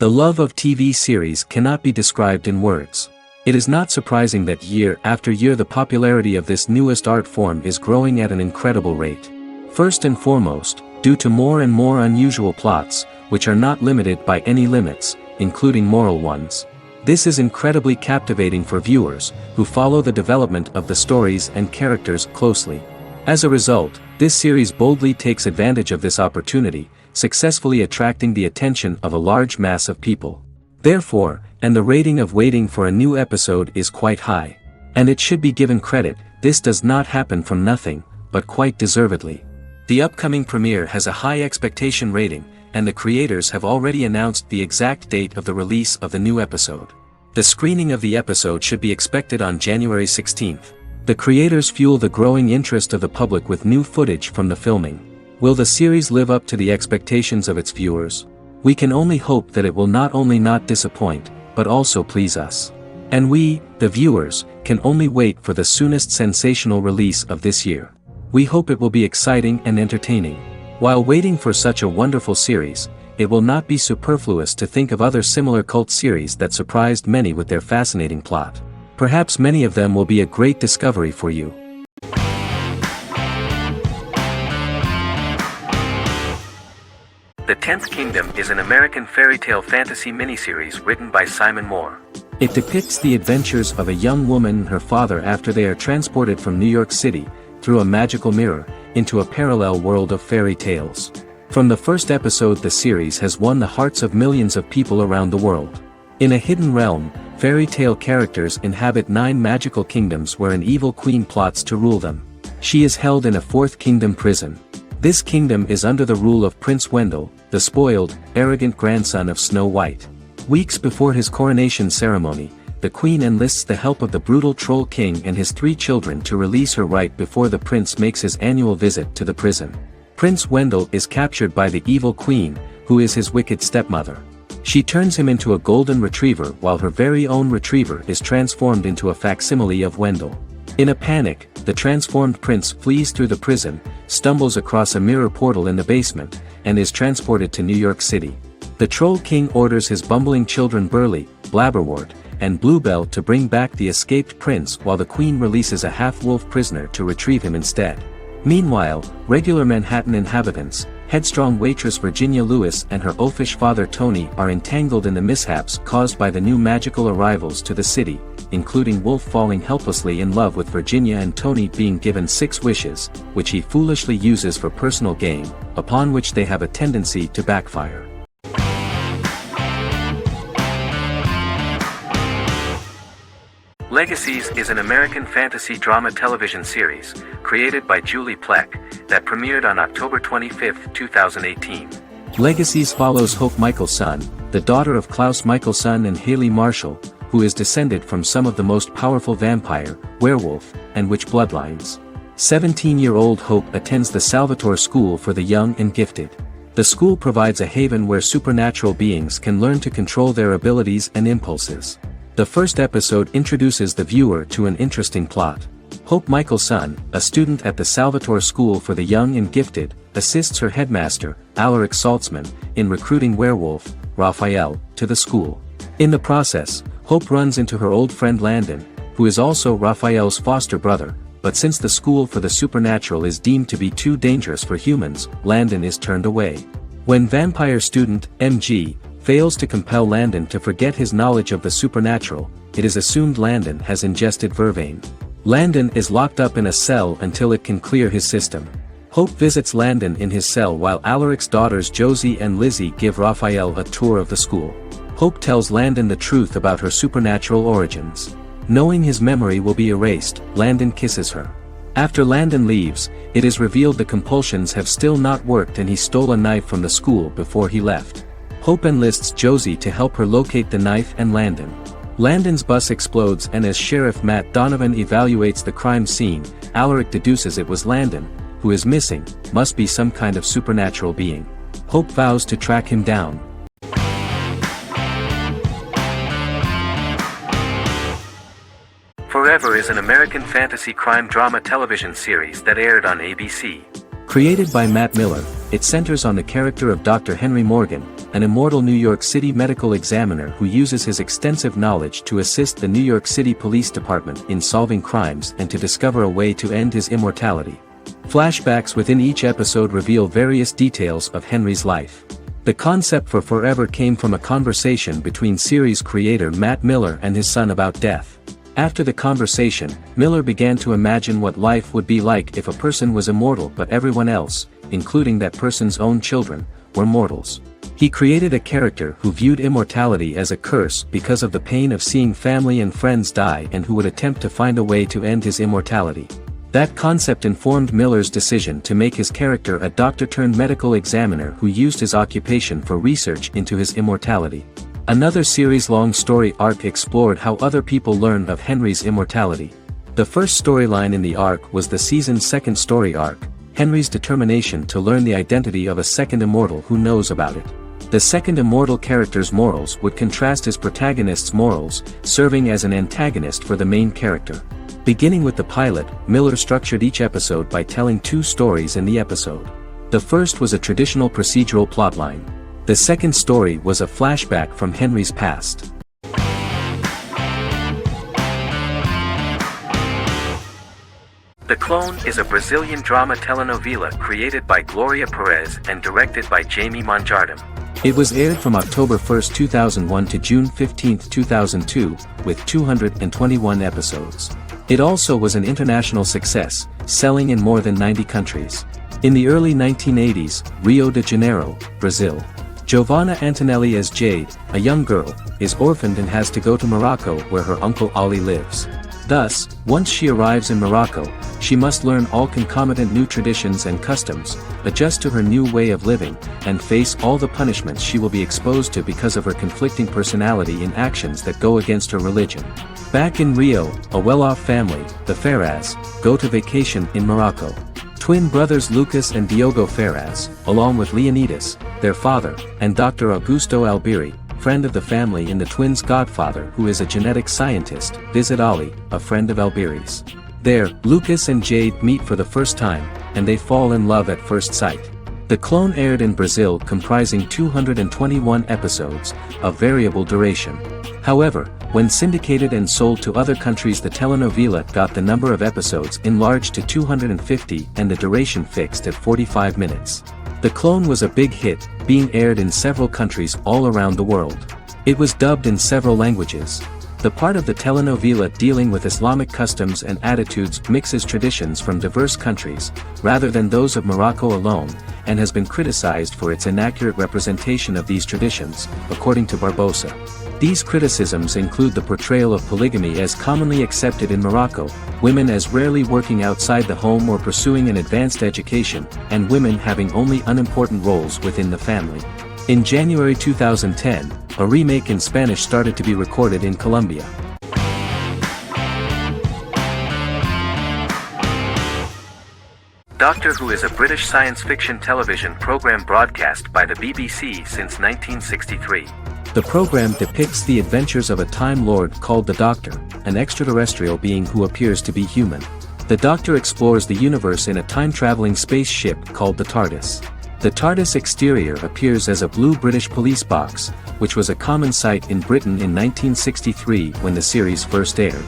The love of TV series cannot be described in words. It is not surprising that year after year the popularity of this newest art form is growing at an incredible rate. First and foremost, due to more and more unusual plots, which are not limited by any limits, including moral ones. This is incredibly captivating for viewers, who follow the development of the stories and characters closely. As a result, this series boldly takes advantage of this opportunity, successfully attracting the attention of a large mass of people. Therefore, and the rating of waiting for a new episode is quite high. And it should be given credit, this does not happen from nothing, but quite deservedly. The upcoming premiere has a high expectation rating, and the creators have already announced the exact date of the release of the new episode. The screening of the episode should be expected on January 16th. The creators fuel the growing interest of the public with new footage from the filming. Will the series live up to the expectations of its viewers? We can only hope that it will not only not disappoint, but also please us. And we, the viewers, can only wait for the soonest sensational release of this year. We hope it will be exciting and entertaining. While waiting for such a wonderful series, it will not be superfluous to think of other similar cult series that surprised many with their fascinating plot. Perhaps many of them will be a great discovery for you. The 10th Kingdom is an American fairy tale fantasy miniseries written by Simon Moore. It depicts the adventures of a young woman and her father after they are transported from New York City, through a magical mirror, into a parallel world of fairy tales. From the first episode the series has won the hearts of millions of people around the world. In a hidden realm, fairy tale characters inhabit 9 magical kingdoms where an evil queen plots to rule them. She is held in a 4th kingdom prison. This kingdom is under the rule of Prince Wendell, the spoiled, arrogant grandson of Snow White. Weeks before his coronation ceremony, the queen enlists the help of the brutal Troll King and his 3 children to release her right before the prince makes his annual visit to the prison. Prince Wendell is captured by the evil queen, who is his wicked stepmother. She turns him into a golden retriever while her very own retriever is transformed into a facsimile of Wendell. In a panic, the transformed prince flees through the prison, stumbles across a mirror portal in the basement, and is transported to New York City. The Troll King orders his bumbling children Burly, Blabberwort, and Bluebell to bring back the escaped prince while the queen releases a half-wolf prisoner to retrieve him instead. Meanwhile, regular Manhattan inhabitants, headstrong waitress Virginia Lewis and her oafish father Tony are entangled in the mishaps caused by the new magical arrivals to the city, including Wolf falling helplessly in love with Virginia and Tony being given 6 wishes, which he foolishly uses for personal gain, upon which they have a tendency to backfire. Legacies is an American fantasy drama television series, created by Julie Plec, that premiered on October 25, 2018. Legacies follows Hope Michelson, the daughter of Klaus Michelson and Haley Marshall, who is descended from some of the most powerful vampire, werewolf, and witch bloodlines. 17-year-old Hope attends the Salvatore School for the Young and Gifted. The school provides a haven where supernatural beings can learn to control their abilities and impulses. The first episode introduces the viewer to an interesting plot. Hope Michelson, a student at the Salvatore School for the Young and Gifted, assists her headmaster, Alaric Saltzman, in recruiting werewolf, Raphael, to the school. In the process, Hope runs into her old friend Landon, who is also Raphael's foster brother, but since the school for the supernatural is deemed to be too dangerous for humans, Landon is turned away. When vampire student, MG, fails to compel Landon to forget his knowledge of the supernatural, it is assumed Landon has ingested vervain. Landon is locked up in a cell until it can clear his system. Hope visits Landon in his cell while Alaric's daughters Josie and Lizzie give Raphael a tour of the school. Hope tells Landon the truth about her supernatural origins. Knowing his memory will be erased, Landon kisses her. After Landon leaves, it is revealed the compulsions have still not worked and he stole a knife from the school before he left. Hope enlists Josie to help her locate the knife and Landon. Landon's bus explodes and as Sheriff Matt Donovan evaluates the crime scene, Alaric deduces it was Landon, who is missing, must be some kind of supernatural being. Hope vows to track him down. Forever is an American fantasy crime drama television series that aired on ABC. Created by Matt Miller, it centers on the character of Dr. Henry Morgan, an immortal New York City medical examiner who uses his extensive knowledge to assist the New York City Police Department in solving crimes and to discover a way to end his immortality. Flashbacks within each episode reveal various details of Henry's life. The concept for Forever came from a conversation between series creator Matt Miller and his son about death. After the conversation, Miller began to imagine what life would be like if a person was immortal but everyone else, including that person's own children, were mortals. He created a character who viewed immortality as a curse because of the pain of seeing family and friends die and who would attempt to find a way to end his immortality. That concept informed Miller's decision to make his character a doctor-turned-medical examiner who used his occupation for research into his immortality. Another series-long story arc explored how other people learned of Henry's immortality. The first storyline in the arc was the season's second story arc, Henry's determination to learn the identity of a second immortal who knows about it. The second immortal character's morals would contrast his protagonist's morals, serving as an antagonist for the main character. Beginning with the pilot, Miller structured each episode by telling two stories in the episode. The first was a traditional procedural plotline. The second story was a flashback from Henry's past. The Clone is a Brazilian drama telenovela created by Gloria Perez and directed by Jamie Monjardim. It was aired from October 1, 2001 to June 15, 2002, with 221 episodes. It also was an international success, selling in more than 90 countries. In the early 1980s, Rio de Janeiro, Brazil. Giovanna Antonelli as Jade, a young girl, is orphaned and has to go to Morocco where her uncle Ali lives. Thus, once she arrives in Morocco, she must learn all concomitant new traditions and customs, adjust to her new way of living, and face all the punishments she will be exposed to because of her conflicting personality in actions that go against her religion. Back in Rio, a well-off family, the Ferraz, go to vacation in Morocco. Twin brothers Lucas and Diogo Ferraz, along with Leonidas, their father, and Dr. Augusto Albiri, friend of the family and the twins' godfather who is a genetic scientist, visit Ali, a friend of Albiri's. There, Lucas and Jade meet for the first time, and they fall in love at first sight. The Clone aired in Brazil comprising 221 episodes, of variable duration. However, when syndicated and sold to other countries, the telenovela got the number of episodes enlarged to 250 and the duration fixed at 45 minutes. The Clone was a big hit, being aired in several countries all around the world. It was dubbed in several languages. The part of the telenovela dealing with Islamic customs and attitudes mixes traditions from diverse countries, rather than those of Morocco alone, and has been criticized for its inaccurate representation of these traditions, according to Barbosa. These criticisms include the portrayal of polygamy as commonly accepted in Morocco, women as rarely working outside the home or pursuing an advanced education, and women having only unimportant roles within the family. In January 2010, a remake in Spanish started to be recorded in Colombia. Doctor Who is a British science fiction television program broadcast by the BBC since 1963. The program depicts the adventures of a Time Lord called the Doctor, an extraterrestrial being who appears to be human. The Doctor explores the universe in a time-traveling spaceship called the TARDIS. The TARDIS exterior appears as a blue British police box, which was a common sight in Britain in 1963 when the series first aired.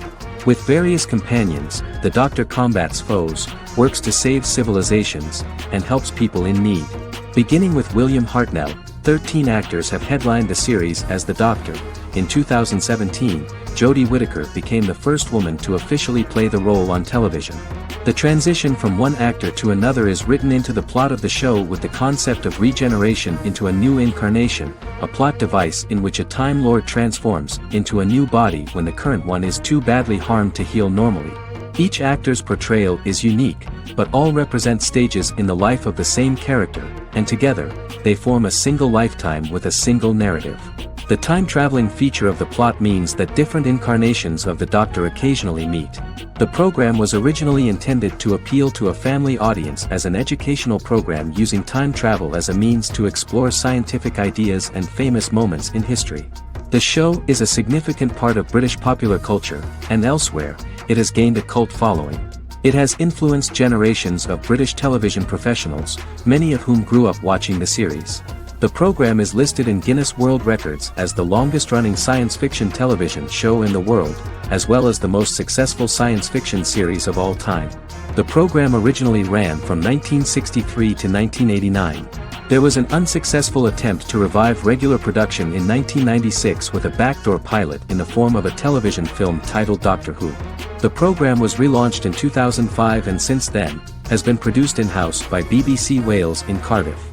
With various companions, the Doctor combats foes, works to save civilizations, and helps people in need. Beginning with William Hartnell, 13 actors have headlined the series as the Doctor. In 2017, Jodie Whittaker became the first woman to officially play the role on television. The transition from one actor to another is written into the plot of the show with the concept of regeneration into a new incarnation, a plot device in which a Time Lord transforms into a new body when the current one is too badly harmed to heal normally. Each actor's portrayal is unique, but all represent stages in the life of the same character, and together, they form a single lifetime with a single narrative. The time-traveling feature of the plot means that different incarnations of the Doctor occasionally meet. The program was originally intended to appeal to a family audience as an educational program using time travel as a means to explore scientific ideas and famous moments in history. The show is a significant part of British popular culture, and elsewhere, it has gained a cult following. It has influenced generations of British television professionals, many of whom grew up watching the series. The program is listed in Guinness World Records as the longest-running science fiction television show in the world, as well as the most successful science fiction series of all time. The program originally ran from 1963 to 1989. There was an unsuccessful attempt to revive regular production in 1996 with a backdoor pilot in the form of a television film titled Doctor Who. The program was relaunched in 2005 and since then, has been produced in-house by BBC Wales in Cardiff.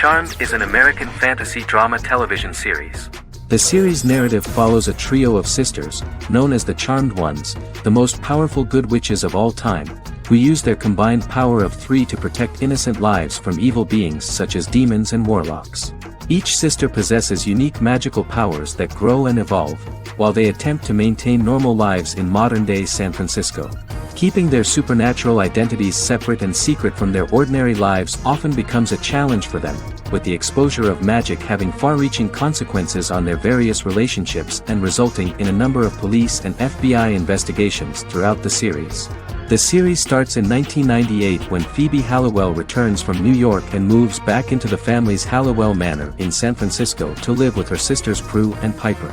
Charmed is an American fantasy drama television series. The series' narrative follows a trio of sisters, known as the Charmed Ones, the most powerful good witches of all time, who use their combined power of 3 to protect innocent lives from evil beings such as demons and warlocks. Each sister possesses unique magical powers that grow and evolve, while they attempt to maintain normal lives in modern-day San Francisco. Keeping their supernatural identities separate and secret from their ordinary lives often becomes a challenge for them, with the exposure of magic having far-reaching consequences on their various relationships and resulting in a number of police and FBI investigations throughout the series. The series starts in 1998 when Phoebe Halliwell returns from New York and moves back into the family's Halliwell Manor in San Francisco to live with her sisters Prue and Piper.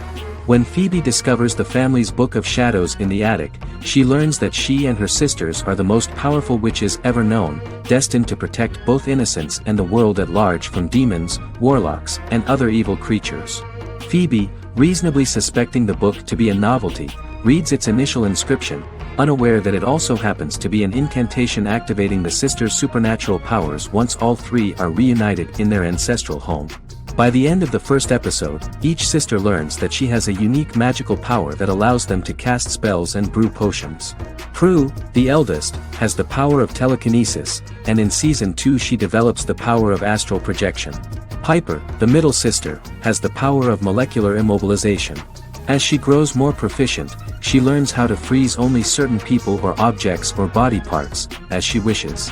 When Phoebe discovers the family's Book of Shadows in the attic, she learns that she and her sisters are the most powerful witches ever known, destined to protect both innocents and the world at large from demons, warlocks, and other evil creatures. Phoebe, reasonably suspecting the book to be a novelty, reads its initial inscription, unaware that it also happens to be an incantation activating the sisters' supernatural powers once all three are reunited in their ancestral home. By the end of the first episode, each sister learns that she has a unique magical power that allows them to cast spells and brew potions. Prue, the eldest, has the power of telekinesis, and in Season 2 she develops the power of astral projection. Piper, the middle sister, has the power of molecular immobilization. As she grows more proficient, she learns how to freeze only certain people or objects or body parts, as she wishes.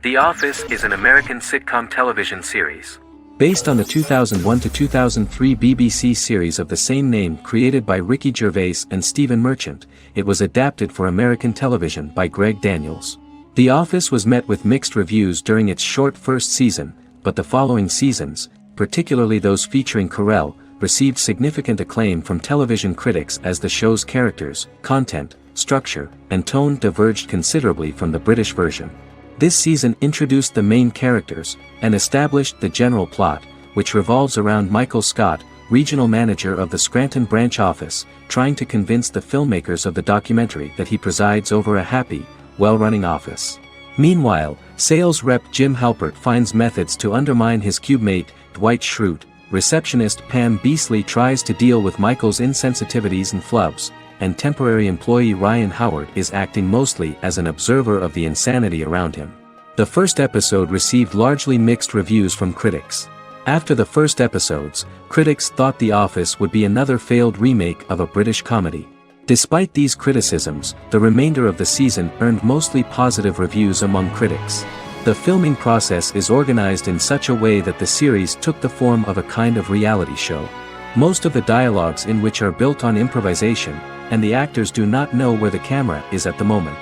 The Office is an American sitcom television series. Based on the 2001 to 2003 BBC series of the same name created by Ricky Gervais and Stephen Merchant, it was adapted for American television by Greg Daniels. The Office was met with mixed reviews during its short first season, but the following seasons, particularly those featuring Carell, received significant acclaim from television critics as the show's characters, content, structure, and tone diverged considerably from the British version. This season introduced the main characters, and established the general plot, which revolves around Michael Scott, regional manager of the Scranton branch office, trying to convince the filmmakers of the documentary that he presides over a happy, well-running office. Meanwhile, sales rep Jim Halpert finds methods to undermine his cube-mate, Dwight Schrute. Receptionist Pam Beasley tries to deal with Michael's insensitivities and flubs, and temporary employee Ryan Howard is acting mostly as an observer of the insanity around him. The first episode received largely mixed reviews from critics. After the first episodes, critics thought The Office would be another failed remake of a British comedy. Despite these criticisms, the remainder of the season earned mostly positive reviews among critics. The filming process is organized in such a way that the series took the form of a kind of reality show. Most of the dialogues in which are built on improvisation, and the actors do not know where the camera is at the moment.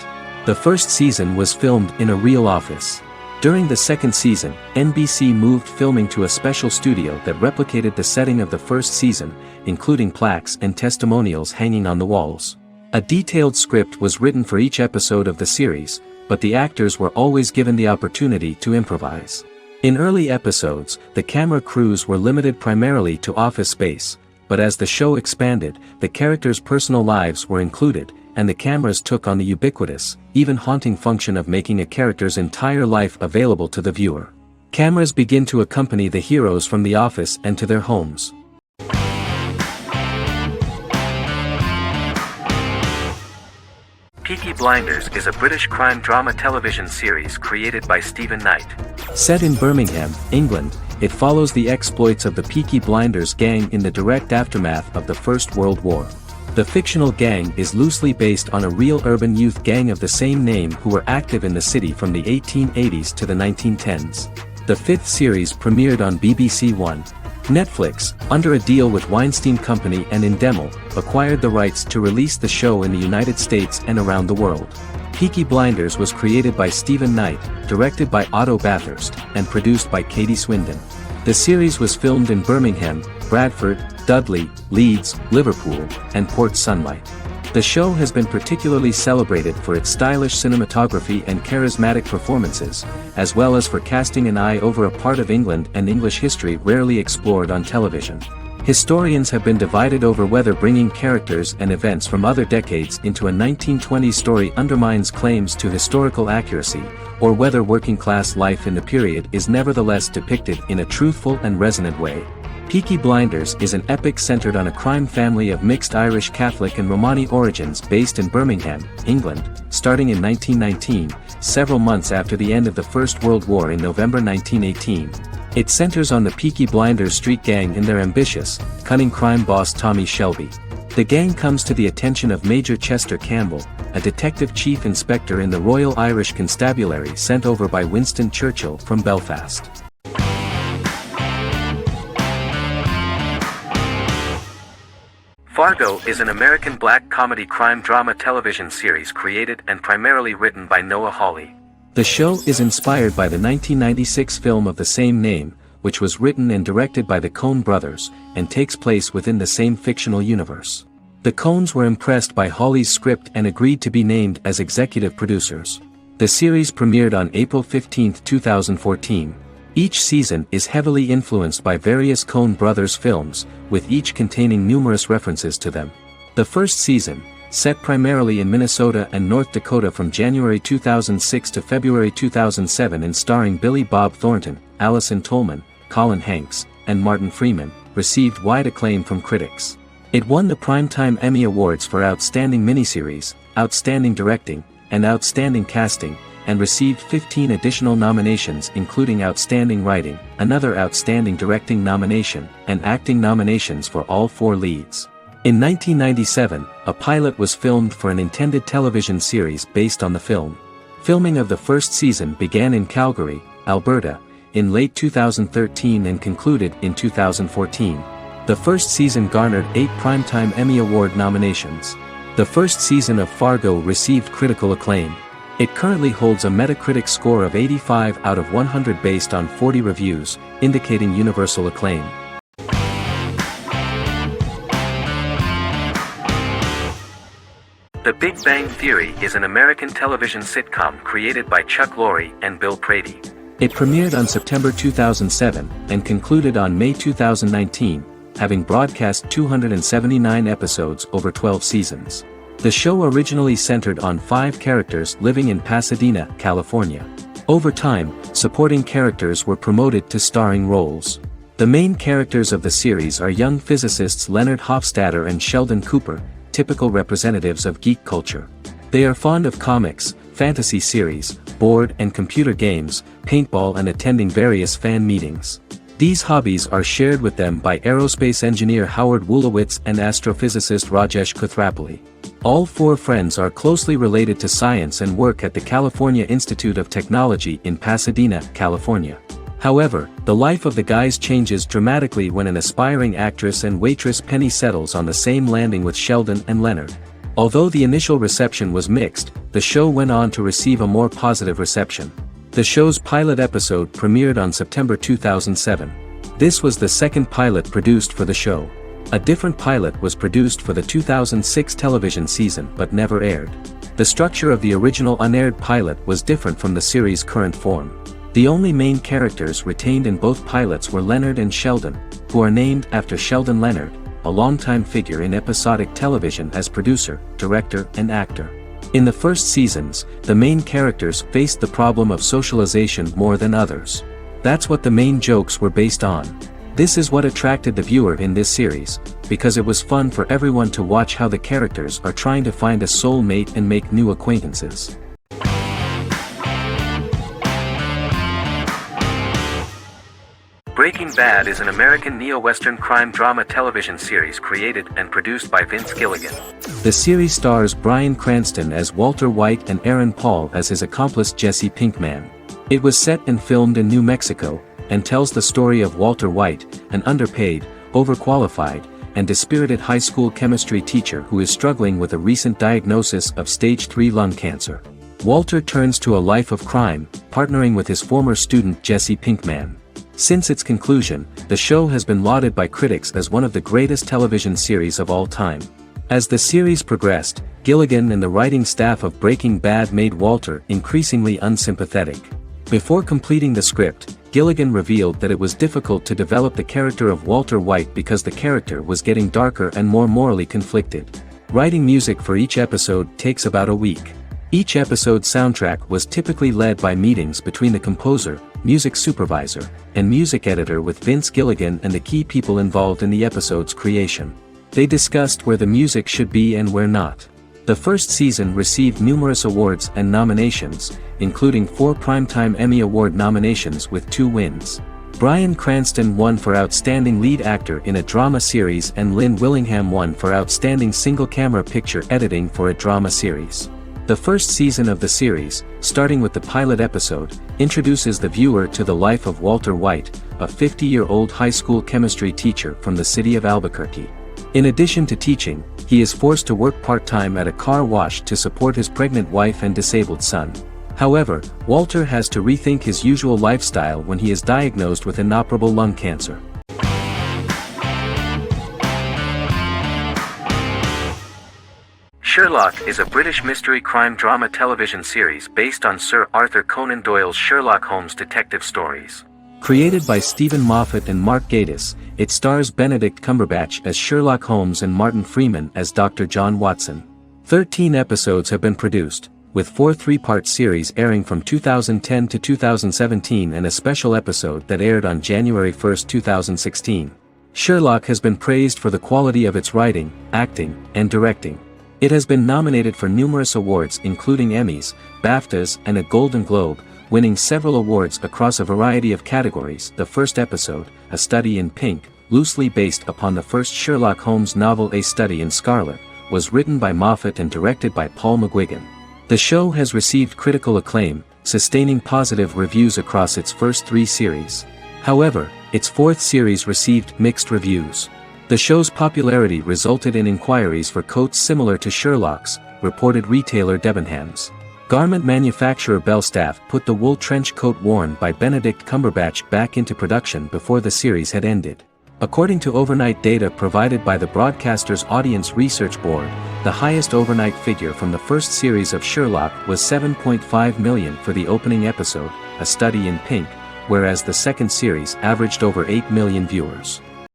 The first season was filmed in a real office. During the second season, NBC moved filming to a special studio that replicated the setting of the first season, including plaques and testimonials hanging on the walls. A detailed script was written for each episode of the series, but the actors were always given the opportunity to improvise. In early episodes, the camera crews were limited primarily to office space, but as the show expanded, the characters' personal lives were included, and the cameras took on the ubiquitous, even haunting function of making a character's entire life available to the viewer. Cameras begin to accompany the heroes from the office and to their homes. Peaky Blinders is a British crime drama television series created by Stephen Knight. Set in Birmingham, England, it follows the exploits of the Peaky Blinders gang in the direct aftermath of the First World War. The fictional gang is loosely based on a real urban youth gang of the same name who were active in the city from the 1880s to the 1910s. The fifth series premiered on BBC One. Netflix, under a deal with Weinstein Company and Endemol, acquired the rights to release the show in the United States and around the world. Peaky Blinders was created by Stephen Knight, directed by Otto Bathurst, and produced by Katie Swindon. The series was filmed in Birmingham, Bradford, Dudley, Leeds, Liverpool, and Port Sunlight. The show has been particularly celebrated for its stylish cinematography and charismatic performances, as well as for casting an eye over a part of England and English history rarely explored on television. Historians have been divided over whether bringing characters and events from other decades into a 1920s story undermines claims to historical accuracy, or whether working-class life in the period is nevertheless depicted in a truthful and resonant way. Peaky Blinders is an epic centered on a crime family of mixed Irish Catholic and Romani origins based in Birmingham, England, starting in 1919, several months after the end of the First World War in November 1918. It centers on the Peaky Blinders street gang and their ambitious, cunning crime boss Tommy Shelby. The gang comes to the attention of Major Chester Campbell, a detective chief inspector in the Royal Irish Constabulary sent over by Winston Churchill from Belfast. Fargo is an American black comedy crime drama television series created and primarily written by Noah Hawley. The show is inspired by the 1996 film of the same name, which was written and directed by the Coen brothers, and takes place within the same fictional universe. The Coens were impressed by Hawley's script and agreed to be named as executive producers. The series premiered on April 15, 2014. Each season is heavily influenced by various Coen brothers films, with each containing numerous references to them. The first season, set primarily in Minnesota and North Dakota from January 2006 to February 2007 and starring Billy Bob Thornton, Allison Tolman, Colin Hanks, and Martin Freeman, received wide acclaim from critics. It won the Primetime Emmy Awards for Outstanding Miniseries, Outstanding Directing, and Outstanding Casting, and received 15 additional nominations including Outstanding Writing, another Outstanding Directing nomination, and acting nominations for all 4 leads. In 1997, a pilot was filmed for an intended television series based on the film. Filming of the first season began in Calgary, Alberta, in late 2013 and concluded in 2014. The first season garnered 8 Primetime Emmy Award nominations. The first season of Fargo received critical acclaim. It currently holds a Metacritic score of 85 out of 100 based on 40 reviews, indicating universal acclaim. The Big Bang Theory is an American television sitcom created by Chuck Lorre and Bill Prady. It premiered on September 2007 and concluded on May 2019, having broadcast 279 episodes over 12 seasons. The show originally centered on 5 characters living in Pasadena, California. Over time, supporting characters were promoted to starring roles. The main characters of the series are young physicists Leonard Hofstadter and Sheldon Cooper, typical representatives of geek culture. They are fond of comics, fantasy series, board and computer games, paintball and attending various fan meetings. These hobbies are shared with them by aerospace engineer Howard Wolowitz and astrophysicist Rajesh Kuthrapalli. All 4 friends are closely related to science and work at the California Institute of Technology in Pasadena, California. However, the life of the guys changes dramatically when an aspiring actress and waitress Penny settles on the same landing with Sheldon and Leonard. Although the initial reception was mixed, the show went on to receive a more positive reception. The show's pilot episode premiered on September 2007. This was the second pilot produced for the show. A different pilot was produced for the 2006 television season but never aired. The structure of the original unaired pilot was different from the series' current form. The only main characters retained in both pilots were Leonard and Sheldon, who are named after Sheldon Leonard, a longtime figure in episodic television as producer, director, and actor. In the first seasons, the main characters faced the problem of socialization more than others. That's what the main jokes were based on. This is what attracted the viewer in this series, because it was fun for everyone to watch how the characters are trying to find a soul mate and make new acquaintances. Breaking Bad is an American neo-Western crime drama television series created and produced by Vince Gilligan. The series stars Bryan Cranston as Walter White and Aaron Paul as his accomplice Jesse Pinkman. It was set and filmed in New Mexico, and tells the story of Walter White, an underpaid, overqualified, and dispirited high school chemistry teacher who is struggling with a recent diagnosis of stage 3 lung cancer. Walter turns to a life of crime, partnering with his former student Jesse Pinkman. Since its conclusion, the show has been lauded by critics as one of the greatest television series of all time. As the series progressed, Gilligan and the writing staff of Breaking Bad made Walter increasingly unsympathetic. Before completing the script, Gilligan revealed that it was difficult to develop the character of Walter White because the character was getting darker and more morally conflicted. Writing music for each episode takes about a week. Each episode's soundtrack was typically led by meetings between the composer, music supervisor, and music editor with Vince Gilligan and the key people involved in the episode's creation. They discussed where the music should be and where not. The first season received numerous awards and nominations, including 4 Primetime Emmy Award nominations with 2 wins. Bryan Cranston won for Outstanding Lead Actor in a Drama Series and Lynn Willingham won for Outstanding Single-Camera Picture Editing for a Drama Series. The first season of the series, starting with the pilot episode, introduces the viewer to the life of Walter White, a 50-year-old high school chemistry teacher from the city of Albuquerque. In addition to teaching, he is forced to work part-time at a car wash to support his pregnant wife and disabled son. However, Walter has to rethink his usual lifestyle when he is diagnosed with inoperable lung cancer. Sherlock is a British mystery crime drama television series based on Sir Arthur Conan Doyle's Sherlock Holmes detective stories. Created by Stephen Moffat and Mark Gatiss, it stars Benedict Cumberbatch as Sherlock Holmes and Martin Freeman as Dr. John Watson. 13 episodes have been produced, with 4 3-part series airing from 2010 to 2017 and a special episode that aired on January 1, 2016. Sherlock has been praised for the quality of its writing, acting, and directing. It has been nominated for numerous awards including Emmys, BAFTAs, and a Golden Globe, winning several awards across a variety of categories. The first episode, A Study in Pink, loosely based upon the first Sherlock Holmes novel A Study in Scarlet, was written by Moffat and directed by Paul McGuigan. The show has received critical acclaim, sustaining positive reviews across its first 3 series. However, its 4th series received mixed reviews. The show's popularity resulted in inquiries for coats similar to Sherlock's, reported retailer Debenhams. Garment manufacturer Belstaff put the wool trench coat worn by Benedict Cumberbatch back into production before the series had ended. According to overnight data provided by the broadcaster's Audience Research Board, the highest overnight figure from the first series of Sherlock was 7.5 million for the opening episode, A Study in Pink, whereas the second series averaged over 8 million viewers.